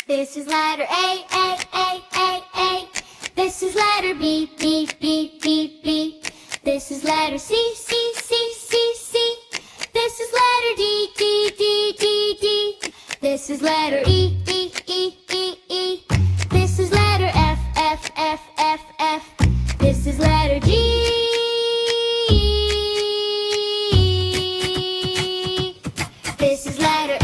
This is letter A, A, A, A, A. This is letter B, B, B, B, B. This is letter C, C, C, C, C. This is letter D, D, D, D, D. This is letter E, E, E, E, E. This is letter F, F, F, F, F. This is letter G. This is letter